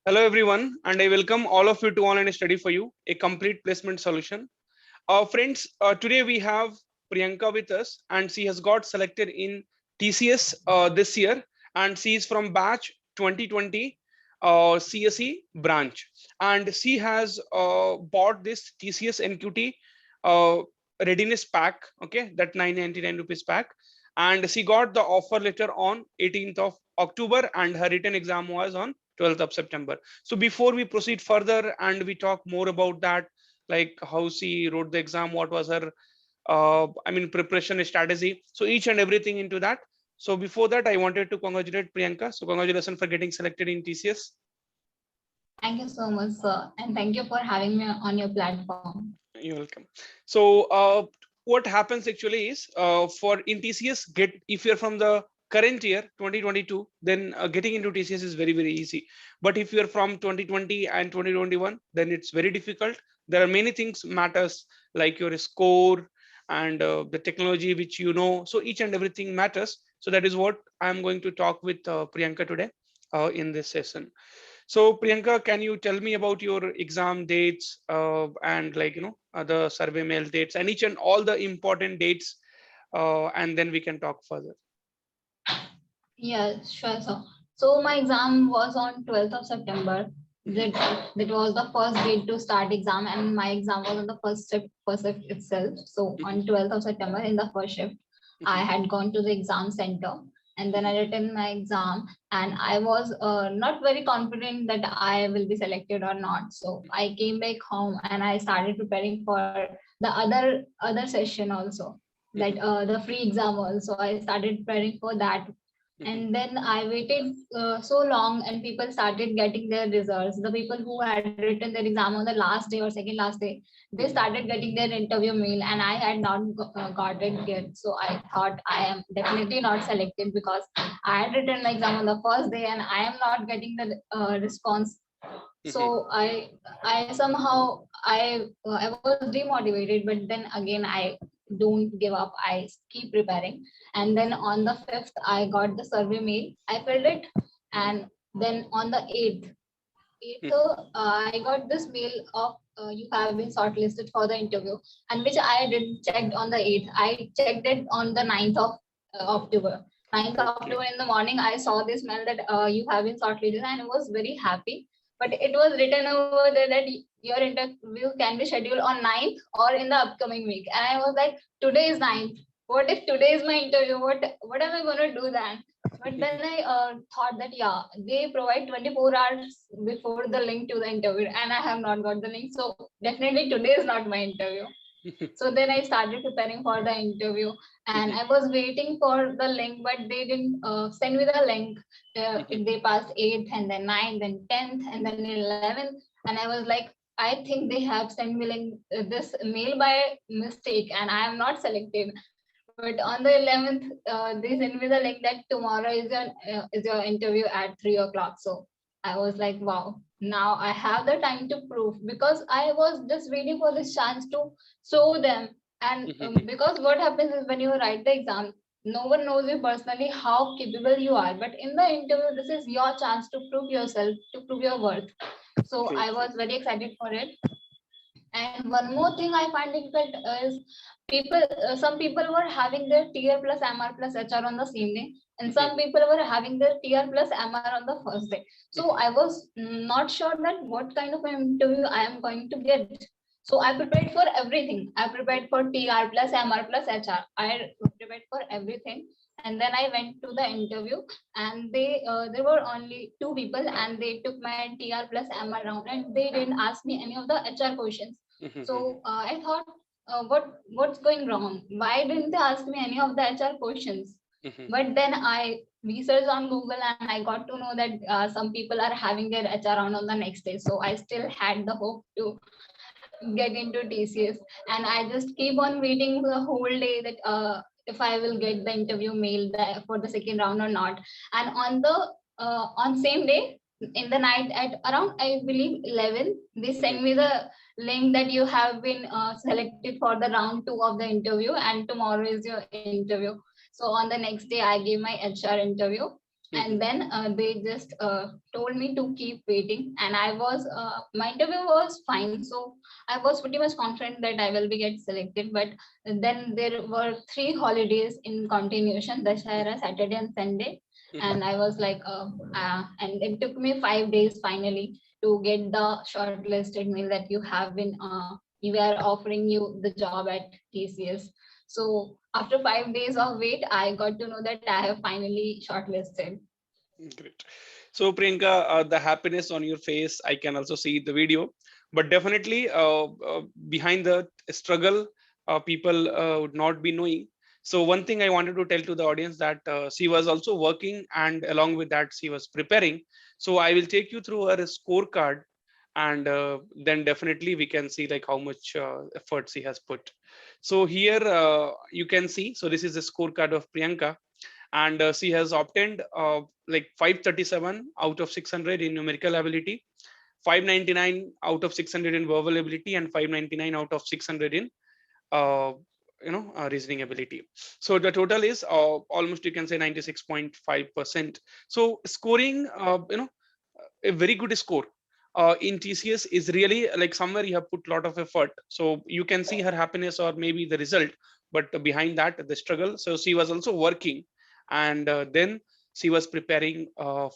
Hello everyone, and I welcome all of you to Online Study for You, a complete placement solution. Friends, today we have Priyanka with us, and she has got selected in TCS this year, and she is from batch 2020 CSE branch, and she has bought this TCS NQT uh, readiness pack, okay, that 999 rupees pack, and she got the offer letter on 18th of October, and her written exam was on 12th of September. So before we proceed further and we talk more about that, like how she wrote the exam, what was her preparation strategy, so each and everything into that. So before that, I wanted to congratulate Priyanka. So congratulations for getting selected in TCS. Thank you so much, sir. And thank you for having me on your platform. You're welcome. So what happens actually is for in TCS, get if you're from the current year 2022, then getting into TCS is very easy. But if you're from 2020 and 2021, then it's very difficult. There are many things matters, like your score and the technology which you know. So each and everything matters. So that is what I'm going to talk with Priyanka today in this session. So Priyanka, can you tell me about your exam dates and the survey mail dates and each and all the important dates, and then we can talk further. Yeah, sure, sir. So my exam was on 12th of September. That was the first date to start exam, and my exam was on the first shift itself. So on 12th of September in the first shift, I had gone to the exam center, and then I written my exam, and I was not very confident that I will be selected or not. So I came back home and I started preparing for the other session also, that the free exam also. I started preparing for that, and then I waited so long, and people started getting their results. The people who had written their exam on the last day or second last day, they started getting their interview mail, and I had not got it yet. So I thought I am definitely not selected, because I had written my exam on the first day and I am not getting the response. So I somehow I was demotivated, but then again I don't give up. I keep preparing, and then on the 5th I got the survey mail. I filled it, and then on the 8th I got this mail of you have been shortlisted for the interview, and which I didn't checked on the 8th. I checked it on the 9th of October. 9th of October in the morning, I saw this mail that you have been shortlisted, and I was very happy. But it was written over there that your interview can be scheduled on 9th or in the upcoming week. And I was like, today is 9th. What if today is my interview? What am I going to do then? But then I thought that, yeah, they provide 24 hours before the link to the interview, and I have not got the link. So definitely today is not my interview. So then I started preparing for the interview, and I was waiting for the link, but they didn't send me the link. They passed 8th and then 9th and 10th and then 11th. And I was like, I think they have sent me link, this mail by mistake, and I am not selected. But on the 11th, they sent me the link that tomorrow is your interview at 3 o'clock. So I was like, wow, now I have the time to prove, because I was just waiting for this chance to show them. And because what happens is, when you write the exam, no one knows you personally how capable you are. But in the interview, this is your chance to prove yourself, to prove your worth. So I was very excited for it. And one more thing I find difficult is some people were having their TR plus MR plus HR on the same day, and some people were having their TR plus MR on the first day. So I was not sure that what kind of an interview I am going to get. So I prepared for everything. I prepared for TR plus MR plus HR. I prepared for everything. And then I went to the interview, and there were only two people, and they took my TR plus MR round, and they didn't ask me any of the HR questions. So I thought, what's going wrong? Why didn't they ask me any of the HR questions? But then I researched on Google, and I got to know that some people are having their HR round on the next day. So I still had the hope to get into TCS, and I just keep on waiting the whole day that if I will get the interview mail for the second round or not. And on same day, in the night at around, I believe, 11, they send me the link that you have been selected for the round 2 of the interview, and tomorrow is your interview. So on the next day, I gave my HR interview, And then they just told me to keep waiting, and I was my interview was fine, so I was pretty much confident that I will be get selected. But then there were 3 holidays in continuation, Dashera, Saturday and Sunday, and I was like and it took me 5 days finally to get the shortlisted mail that you have been we are offering you the job at TCS. So after 5 days of wait, I got to know that I have finally shortlisted. Great. So Priyanka, the happiness on your face, I can also see the video, but definitely behind the struggle, people would not be knowing. So one thing I wanted to tell to the audience that she was also working, and along with that she was preparing. So I will take you through her scorecard, and then definitely we can see like how much effort she has put. So here you can see, so this is the scorecard of Priyanka, and she has obtained like 537 out of 600 in numerical ability, 599 out of 600 in verbal ability, and 599 out of 600 in uh, reasoning ability. So the total is almost, you can say, 96.5%. So scoring, a very good score in TCS is really like somewhere you have put a lot of effort. So you can see her happiness or maybe the result, but behind that the struggle. So she was also working, and then she was preparing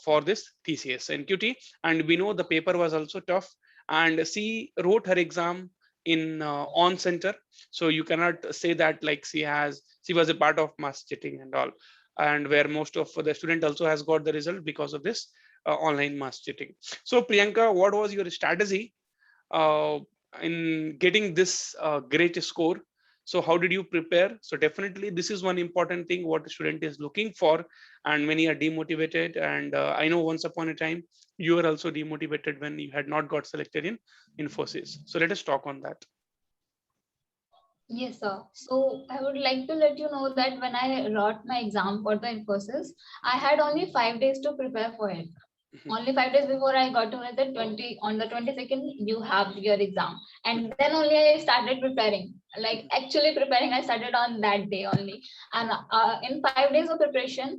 for this TCS NQT, and we know the paper was also tough, and she wrote her exam in on center. So you cannot say that like she was a part of mass cheating and all, and where most of the student also has got the result because of this online mass cheating. So Priyanka, what was your strategy uh, in getting this great score? So how did you prepare? So definitely this is one important thing what the student is looking for, and many are demotivated, and I know once upon a time you were also demotivated when you had not got selected in Infosys. So let us talk on that. Yes, sir. So I would like to let you know that when I wrote my exam for the Infosys, I had only 5 days to prepare for it. Only 5 days before I got to know that 22nd you have your exam, and then only I started preparing. Like actually preparing, I started on that day only. And in 5 days of preparation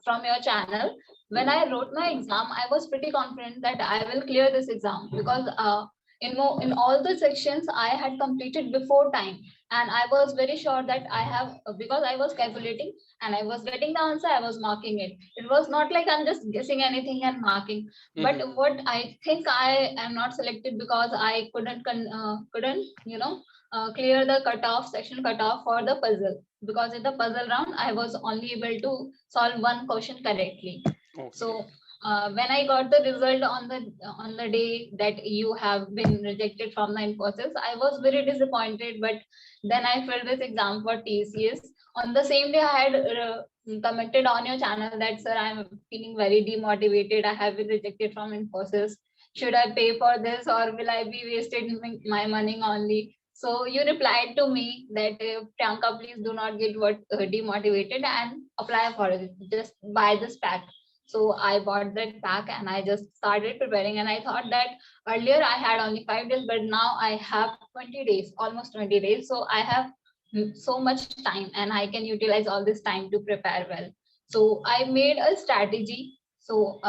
from your channel, when I wrote my exam, I was pretty confident that I will clear this exam because in all the sections I had completed before time, and I was very sure that I have because I was calculating and I was getting the answer, I was marking it. It was not like I'm just guessing anything and marking. But what I think I am not selected because I couldn't clear the cutoff section cutoff for the puzzle, because in the puzzle round I was only able to solve one question correctly. Okay. So when I got the result on the day that you have been rejected from the Infosys, I was very disappointed. But then I filled this exam for TCS. On the same day, I had commented on your channel that, sir, I'm feeling very demotivated. I have been rejected from Infosys. Should I pay for this, or will I be wasted my money only? So you replied to me that Priyanka, please do not get demotivated and apply for it. Just buy this pack. So I bought that pack and I just started preparing. And I thought that earlier I had only 5 days, but now I have 20 days, almost 20 days. So I have so much time and I can utilize all this time to prepare well. So I made a strategy. So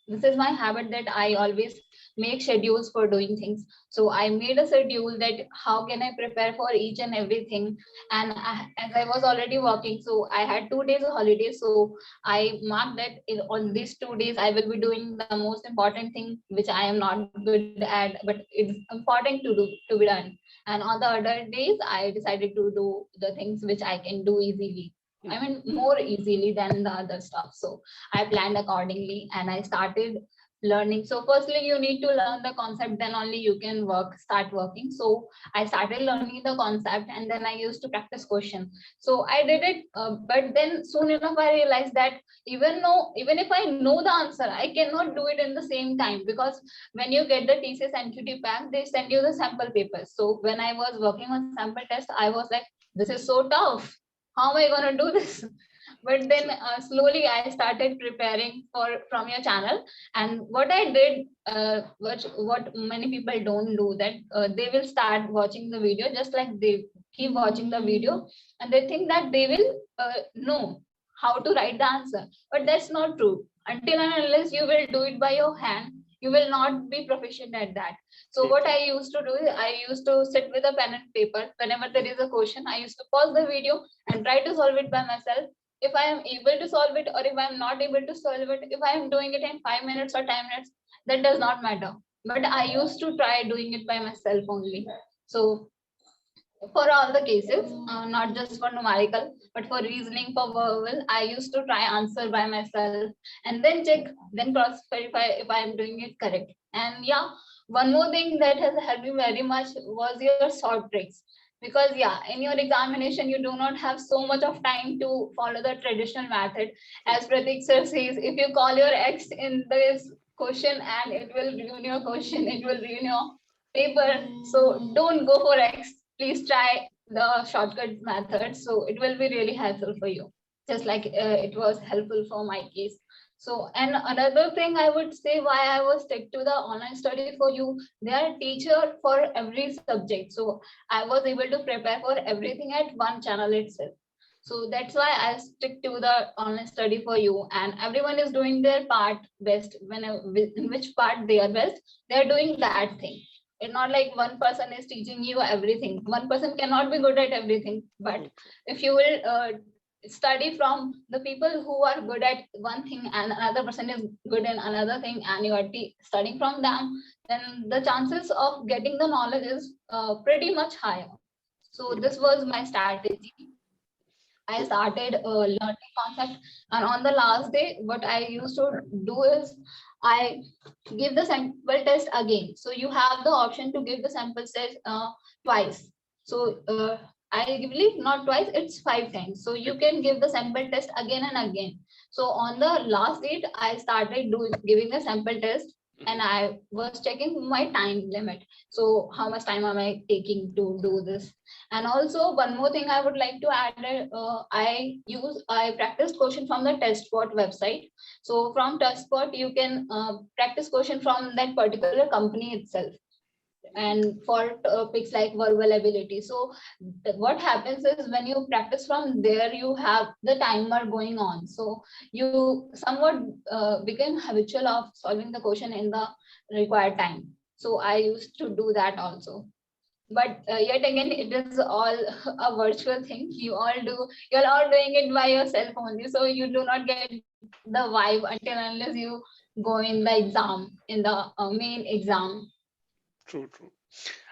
this is my habit that I always make schedules for doing things. So I made a schedule that how can I prepare for each and everything. And as I was already working, so I had 2 days of holiday. So I marked that on these 2 days I will be doing the most important thing which I am not good at, but it's important to be done. And on the other days, I decided to do the things which I can do easily. I mean, more easily than the other stuff. So I planned accordingly and I started learning. So firstly, you need to learn the concept, then only you can start working. So I started learning the concept and then I used to practice question. So I did it, but then soon enough I realized that even if I know the answer, I cannot do it in the same time, because when you get the TCS NQT pack, they send you the sample papers. So when I was working on sample test, I was like, this is so tough. How am I going to do this? But then slowly I started preparing for from your channel. And what I did, what many people don't do, that they will start watching the video, just like they keep watching the video, and they think that they will know how to write the answer. But that's not true. Until and unless you will do it by your hand, you will not be proficient at that. So True, what true. I used to do is I used to sit with a pen and paper. Whenever there is a question, I used to pause the video and try to solve it by myself. If I am able to solve it, or if I am not able to solve it, if I am doing it in 5 minutes or 10 minutes, that does not matter. But I used to try doing it by myself only. So for all the cases, not just for numerical, but for reasoning, for verbal, I used to try answer by myself and then check, then cross verify if I am doing it correct. And yeah, one more thing that has helped me very much was your short tricks. Because yeah, in your examination, you do not have so much of time to follow the traditional method. As Pratik sir says, if you call your ex in this question and it will ruin your question, it will ruin your paper. So don't go for X, please try the shortcut method. So it will be really helpful for you, just like it was helpful for my case. So, and another thing I would say why I was stick to the online study for you, they are teacher for every subject. So I was able to prepare for everything at one channel itself. So that's why I stick to the online study for you. And everyone is doing their part best. When in which part they are best, they are doing that thing. It's not like one person is teaching you everything. One person cannot be good at everything. But True, true. if you will study from the people who are good at one thing and another person is good in another thing, and you are studying from them, then the chances of getting the knowledge is pretty much higher. So True, this was my strategy. I true. started learning concept, and on the last day, what I used to do is I give the sample test again. So you have the option to give the sample test twice. So I believe not twice, it's 5 times. So you can give the sample test again and again. So on the last date, I started doing giving the sample test, and I was checking my time limit. So how much time am I taking to do this? And also one more thing I would like to add, I practiced question from the testbot website. So from testbot, you can practice question from that particular company itself. And for topics like verbal ability. So what happens is when you practice from there, you have the timer going on. So you somewhat become habitual of solving the question in the required time. So I used to do that also. But yet again, it is all a virtual thing. You're all doing it by yourself only, so you do not get the vibe until unless you go in the exam, in the main exam. True, true.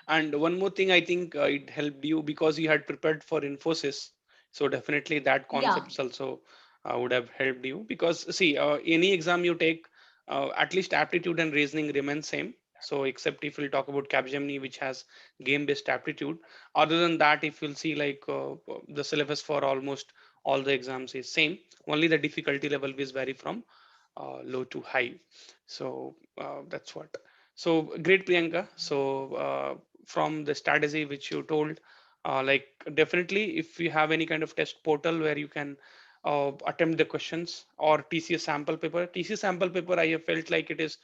And one more thing, I think it helped you because you had prepared for Infosys. So definitely that Yeah, concepts also would have helped you because see, any exam you take, at least aptitude and reasoning remain same. So except if we'll talk about Capgemini, which has game-based aptitude. Other than that, if you'll see like the syllabus for almost all the exams is same. Only the difficulty level will vary from low to high. So that's what. So great, Priyanka. So from the strategy which you told, like definitely if you have any kind of test portal where you can attempt the questions or TCS sample paper. TCS sample paper, I have felt like it is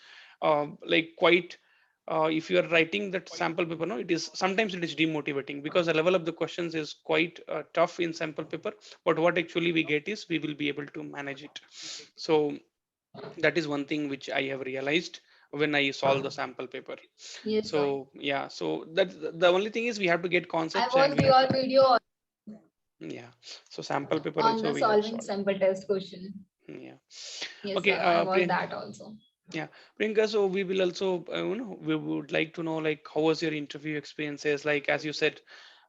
like quite. If you are writing that sample paper, no, it is sometimes it is demotivating because the level of the questions is quite tough in sample paper. But what actually we get is we will be able to manage it. So that is one thing which I have realized when I solve the sample paper. yes, So yeah, so that the only thing is we have to get I concepts and watched we have your to, video yeah. So sample paper on also the we have solving solved. sample test question. Yeah. Yes, Okay. sir, I watched that also. Yeah, Priyanka. So we will also, we would like to know like how was your interview experiences? Like as you said,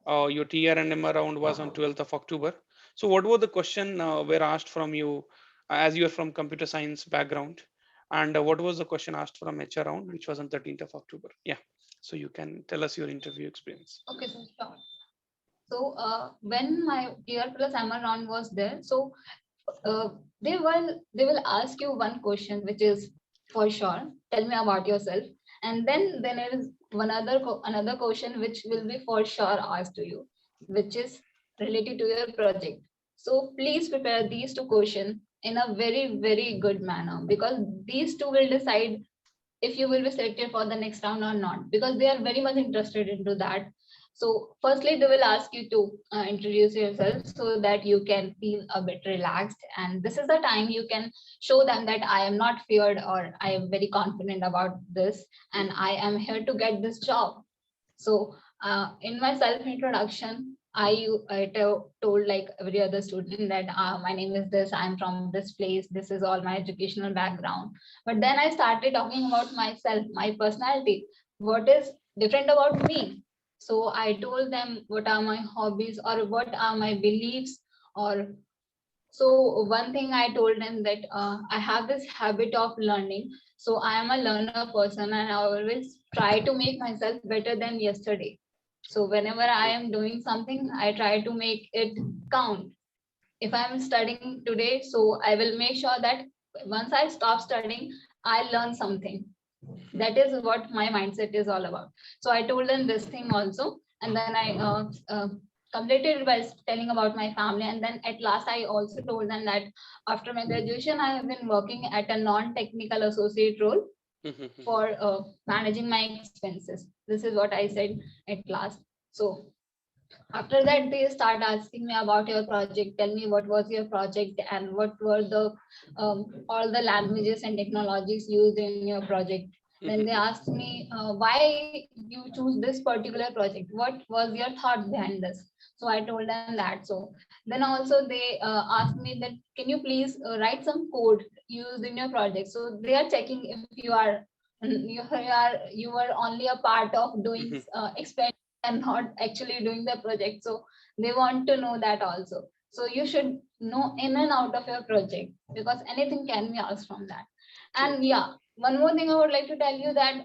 your TRNM round was on 12th of October. So what were the question were asked from you as you are from computer science background, and what was the question asked from HR round, which was on 13th of October? Yeah. So you can tell us your interview experience. Okay, so sure. So when my year plus MR round was there, so uh, they will ask you one question, which is for sure, tell me about yourself. And then there is another question which will be for sure asked to you, which is related to your project. So please prepare these two questions in a very very good manner, because these two will decide if you will be selected for the next round or not, because they are very much interested into that. So firstly, they will ask you to introduce yourself so that you can feel a bit relaxed. And this is the time you can show them that I am not feared or I am very confident about this and I am here to get this job. So in my self introduction, told like every other student that my name is this, I'm from this place, this is all my educational background. But then I started talking about myself, my personality, what is different about me. So I told them what are my hobbies or what are my beliefs. Or so one thing I told them that I have this habit of learning. So I am a learner person and I always try to make myself better than yesterday. So whenever I am doing something, I try to make it count. If I'm studying today, so I will make sure that once I stop studying, I learn something. That is what my mindset is all about. So I told them this thing also, and then I completed by telling about my family. And then at last I also told them that after my graduation I have been working at a non-technical associate role for managing my expenses. This is what I said at last. So after that they start asking me about your project, tell me what was your project and what were the all the languages and technologies used in your project. Then they asked me why you choose this particular project, what was your thought behind this. So I told them that. So then also they asked me that can you please write some code used in your project. So they are checking if you were only a part of doing experiment and not actually doing the project. So they want to know that also. So you should know in and out of your project because anything can be asked from that. And yeah, one more thing I would like to tell you that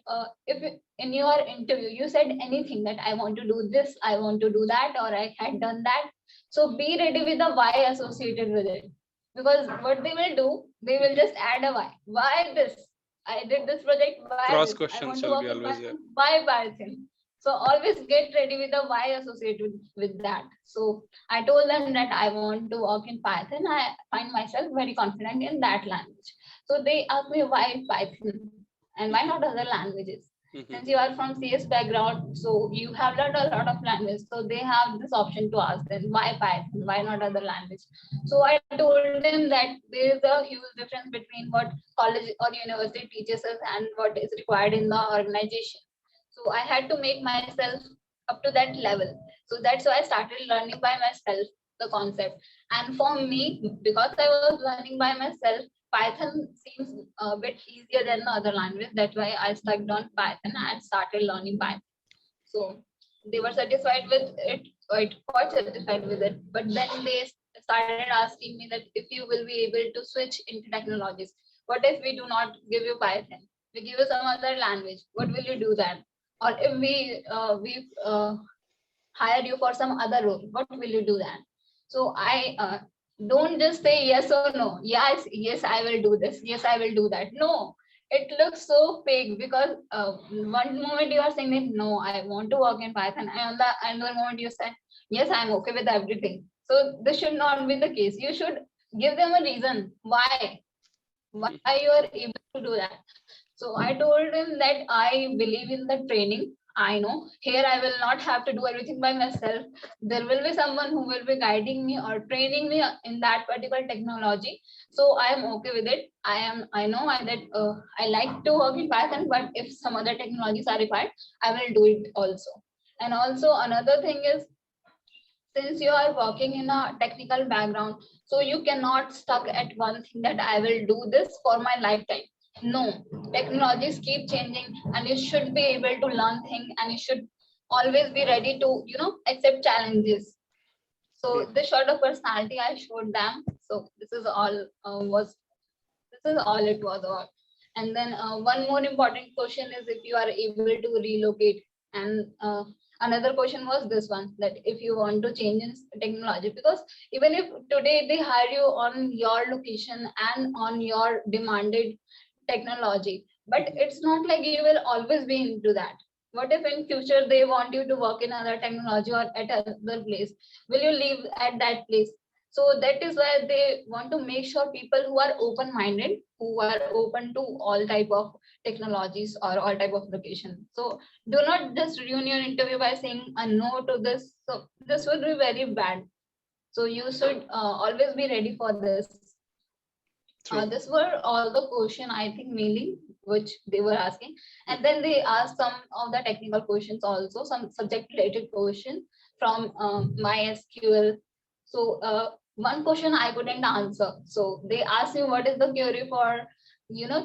in your interview you said anything that I want to do this, I want to do that, or I had done that. So be ready with the why associated with it. Because what they will do, they will just add a why. Why this? I did this project. Why Cross this? I want questions to will work be in always there. Python. Why Python? So always get ready with the why associated with that. So I told them that I want to work in Python. I find myself very confident in that language. So they asked me why Python and why not other languages. Since you are from CS background, so you have learned a lot of language. So they have this option to ask them why Python, why not other language. So I told them that there is a huge difference between what college or university teaches us and what is required in the organization. So I had to make myself up to that level. So that's why I started learning by myself the concept. And for me, because I was learning by myself, Python seems a bit easier than the other language. That's why I stuck on Python and started learning Python. So they were satisfied with it, quite satisfied with it. But then they started asking me that if you will be able to switch into technologies, what if we do not give you Python? We give you some other language. What will you do then? Or if we hire you for some other role, what will you do then? So I don't just say yes or no. Yes, I will do this. Yes, I will do that. No, it looks so fake because one moment you are saying that no, I want to work in Python, and on the another moment you say yes, I'm okay with everything. So this should not be the case. You should give them a reason why you are able to do that. So I told him that I believe in the training. I know here I will not have to do everything by myself. There will be someone who will be guiding me or training me in that particular technology. So I am okay with it. I know that I like to work in Python, but if some other technologies are required, I will do it also. And also another thing is, since you are working in a technical background, so you cannot stuck at one thing that I will do this for my lifetime. No, technologies keep changing and you should be able to learn things and you should always be ready to accept challenges. So this sort of personality I showed them. So this is all it was about. And then one more important question is if you are able to relocate. And another question was this one, that if you want to change in technology, because even if today they hire you on your location and on your demanded technology, but it's not like you will always be into that. What if in future they want you to work in other technology or at other place? Will you live at that place? So that is why they want to make sure people who are open minded, who are open to all type of technologies or all type of location. So do not just ruin your interview by saying a no to this. So this would be very bad. So you should always be ready for this. True. This were all the question I think mainly which they were asking, and then they asked some of the technical questions also, some subject related question from MySQL. So one question I couldn't answer. So they asked me what is the query for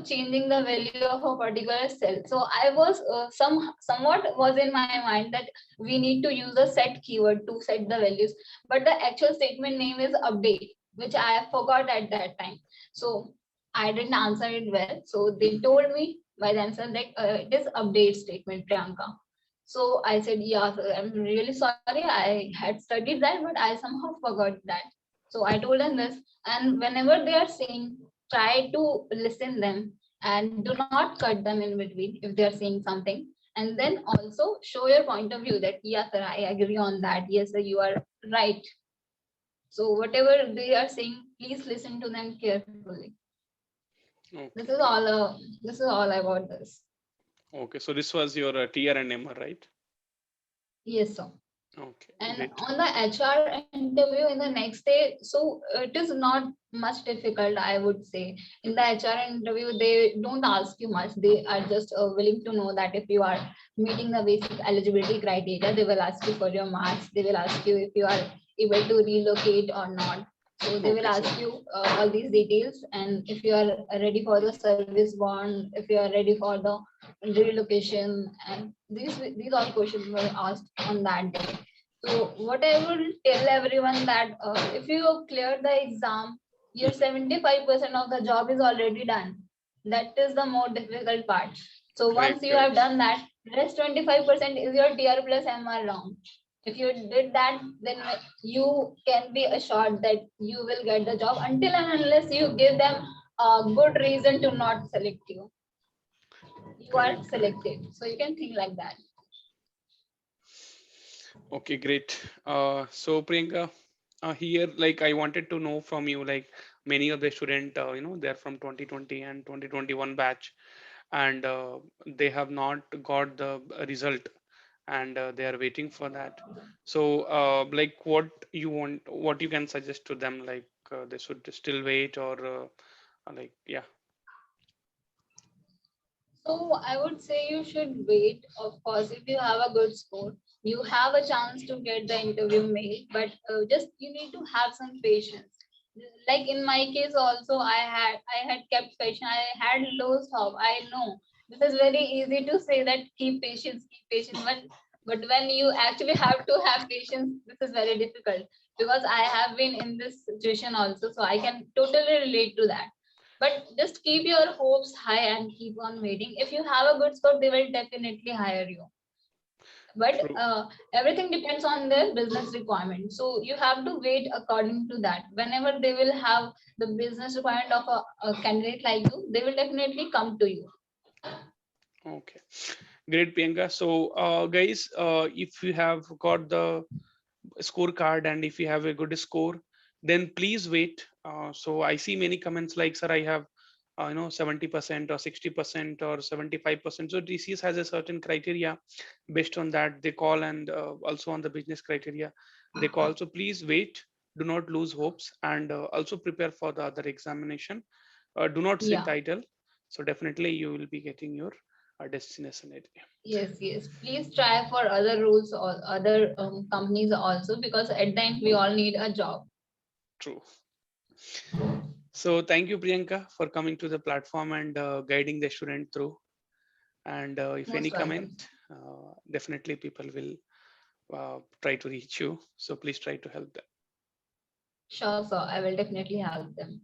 changing the value of a particular cell. So I was somewhat was in my mind that we need to use a set keyword to set the values, but the actual statement name is update, which I forgot at that time. So I didn't answer it well. So they told me by the answer that it is update statement, Priyanka. So I said, yeah, sir, I'm really sorry. I had studied that, but I somehow forgot that. So I told them this. And whenever they are saying, try to listen them and do not cut them in between if they are saying something. And then also show your point of view that, yeah, sir, I agree on that. Yes, sir, you are right. So whatever they are saying, please listen to them carefully. This is Okay. all. This is all about this. Okay. So this was your TR and MR, right? Yes, sir. Okay. And Great. on the HR interview in the next day, so it is not much difficult, I would say. In the HR interview, they don't ask you much. They are just willing to know that if you are meeting the basic eligibility criteria, they will ask you for your marks. They will ask you if you are able to relocate or not. So they will Okay. So ask you all these details, and if you are ready for the service bond, if you are ready for the relocation, and these all questions were asked on that day. So what I will tell everyone that if you clear the exam, your 75% of the job is already done. That is the more difficult part. So once correct. you have Correct. done that, rest 25% is your TR plus MR round. If you did that, then you can be assured that you will get the job until and unless you give them a good reason to not select you. You are Correct. Correct. selected. So you can think like that. Okay. Great. So Priyanka, here, like, I wanted to know from you, like, many of the student, they're from 2020 and 2021 batch, and they have not got the result, and they are waiting for that. So like, what you want, what you can suggest to them, like, they should still wait, or like, yeah. So I would say you should wait. Of course, if you have a good score, you have a chance to get the interview made, but just you need to have some patience. Like in my case, also I had kept patience. I had lost hope. I know this is very easy to say that keep patience, but when you actually have to have patience, this is very difficult because I have been in this situation also, so I can totally relate to that. But just keep your hopes high and keep on waiting. If you have a good score, they will definitely hire you. But True. everything depends on their business requirement. So you have to wait according to that. Whenever they will have the business requirement of a candidate like you, they will definitely come to you. Okay. Great, Priyanka. So guys, if you have got the scorecard and if you have a good score, then please wait. So I see many comments like, sir, I have 70% or 60% or 75%. So TCS has a certain criteria. Based on that, they call, and also on the business criteria they call. So please wait, do not lose hopes, and also prepare for the other examination. Do not sit Yeah. idle. So definitely you will be getting your destination area. Yes, yes. Please try for other roles or other companies also, because at the end we all need a job. True. So thank you, Priyanka, for coming to the platform and guiding the student through. And if any Most comment, welcome. definitely people will try to reach you. So please try to help them. Sure, sir. I will definitely help them.